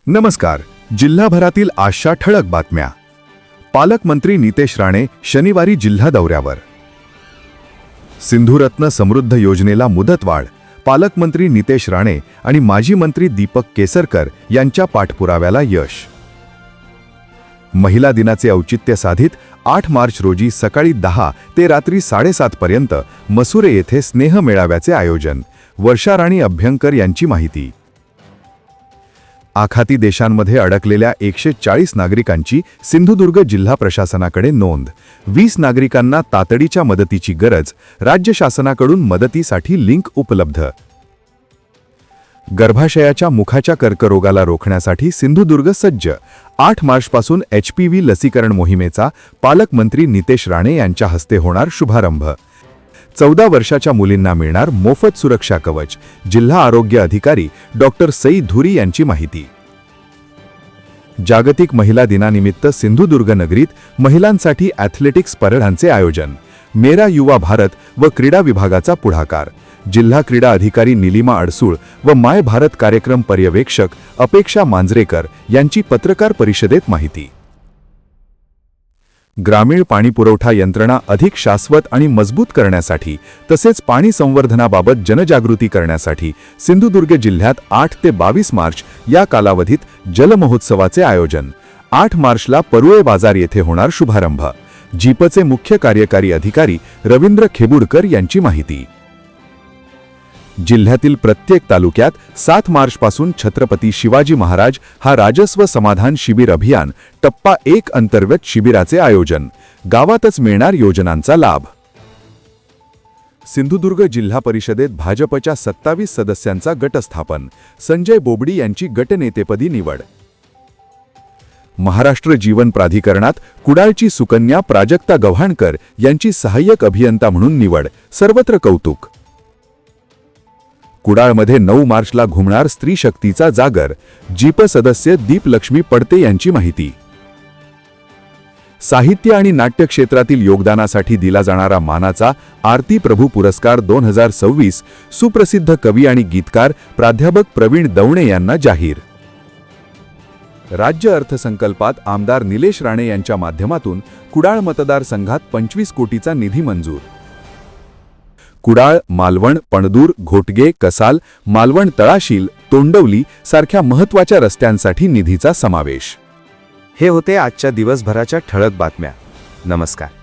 नमस्कार. जिल्हाभरातील आजच्या ठळक बातम्या. पालकमंत्री नितेश राणे शनिवारी जिल्हा दौऱ्यावर. सिंधुरत्न समृद्ध योजनेला मुदतवाढ. पालकमंत्री नितेश राणे आणि माजी मंत्री दीपक केसरकर यांच्या पाठपुराव्याला यश. महिला दिनाचे औचित्य साधित 8 मार्च रोजी सकाळी 10 ते रात्री 7:30 पर्यंत मसुरे येथे स्नेह मेळाव्याचे आयोजन. वर्षा राणी अभ्यंकर यांची माहिती. आखाती देशांमध्ये अडकलेल्या 140 नागरिकांची सिंधुदुर्ग जिल्हा प्रशासनाकडे नोंद. 20 नागरिकांना तातडीच्या मदतीची गरज. राज्य शासनाकडून मदतीसाठी लिंक उपलब्ध. गर्भाशयाच्या मुखाच्या कर्करोगाला रोखण्यासाठी सिंधुदुर्ग सज्ज. 8 मार्चपासून HPV लसीकरण मोहिमेचा पालकमंत्री नितेश राणे यांच्या हस्ते होणार शुभारंभ. 14 वर्षाच्या मुलींना मिळणार मोफत सुरक्षा कवच. जिल्हा आरोग्य अधिकारी डॉक्टर सई धुरी यांची माहिती. जागतिक महिला दिनानिमित्त सिंधुदुर्ग नगरीत महिलांसाठी ॲथलेटिक्स स्पर्धांचे आयोजन. मेरा युवा भारत व क्रीडा विभागाचा पुढाकार. जिल्हा क्रीडा अधिकारी निलिमा अडसूळ व माय भारत कार्यक्रम पर्यवेक्षक अपेक्षा मांजरेकर यांची पत्रकार परिषदेत माहिती. ग्रामीण पाणीपुरवठा यंत्रणा अधिक शाश्वत आणि मजबूत करण्यासाठी तसेच पाणी संवर्धनाबाबत जनजागृती करण्यासाठी सिंधुदुर्ग जिल्ह्यात 8 ते 22 मार्च या कालावधीत जलमहोत्सवाचे आयोजन. 8 मार्चला परुळे बाजार येथे होणार शुभारंभ. जीपचे मुख्य कार्यकारी अधिकारी रवींद्र खेबुडकर यांची माहिती. जिल्ह्यातील प्रत्येक तालुक्यात 7 मार्चपासून छत्रपती शिवाजी महाराज हा राजस्व समाधान शिबिर अभियान टप्पा 1 अंतर्गत शिबिराचे आयोजन. गावातच मिळणार योजनांचा लाभ. सिंधुदुर्ग जिल्हा परिषदेत भाजपच्या 27 सदस्यांचा गट स्थापन. संजय बोबडी यांची गटनेतेपदी निवड. महाराष्ट्र जीवन प्राधिकरणात कुडाळची सुकन्या प्राजक्ता गव्हाणकर यांची सहाय्यक अभियंता म्हणून निवड. सर्वत्र कौतुक. कुडाळमध्ये 9 मार्चला घुमणार स्त्री शक्तीचा जागर. जीप सदस्य दीपलक्ष्मी पडते यांची माहिती. साहित्य आणि नाट्य क्षेत्रातील योगदानासाठी दिला जाणारा मानाचा आरती प्रभू पुरस्कार 2026 सुप्रसिद्ध कवी आणि गीतकार प्राध्यापक प्रवीण दवणे यांना जाहीर. राज्य अर्थसंकल्पात आमदार निलेश राणे यांच्या माध्यमातून कुडाळ मतदारसंघात 25 कोटीचा निधी मंजूर. कुडाळ, मालवण, पणदूर, घोटगे, कसाल, मालवण तळाशील, तोंडवली सारख्या महत्त्वाच्या रस्त्यांसाठी निधीचा समावेश. हे होते आजच्या दिवसभराच्या ठळक बातम्या. नमस्कार.